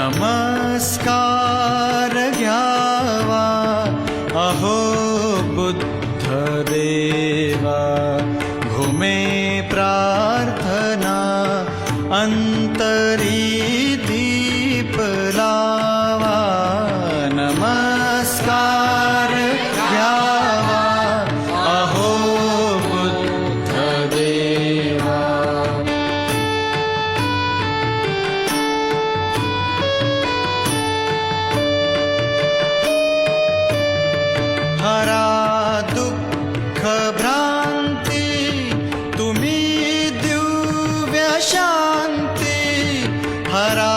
नमस्कार घ्यावा अहो बुद्धदेवा, घुमे प्रार्थना अंतरी दीप लावा. नमस्कार घ्यावा अहो बुद्धदेवा. हरा दुःख भ्रांती तुम्ही दिव्य शांती, हरा